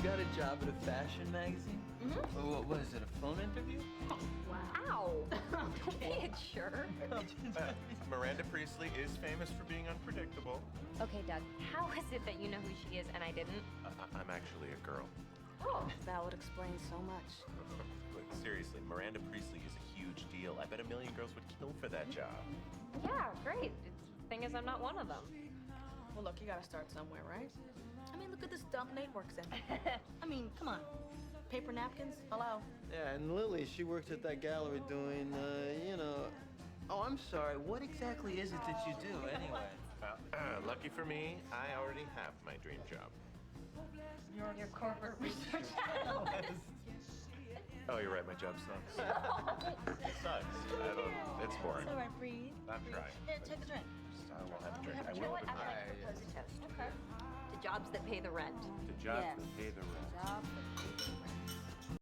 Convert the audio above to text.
got a job at a fashion magazine? Mm-hmm. Or what was it, a phone interview? Wow. Don't be a jerk. Miranda Priestley is famous for being unpredictable. Okay, Doug, how is it that you know who she is and I didn't? I'm actually a girl. Oh, that would explain so much. But seriously, Miranda Priestley is a huge deal. I bet a million girls would kill for that job. Yeah, great. The thing is, I'm not one of them. Well, look, you gotta start somewhere, right? I mean, look at this dump Nate works in. I mean, come on. Paper napkins? Hello? Yeah, and Lily, she works at that gallery doing, Oh, I'm sorry. What exactly is it that you do, anyway? Lucky for me, I already have my dream job. You're your corporate research analyst. Oh, you're right, my job sucks. It sucks. It's boring. It's all right, breathe. I'm trying. Here, take a drink. I will have a drink. I You know will what? have I'd like to propose a toast. Okay. To jobs that pay the rent. the jobs Yes. that pay the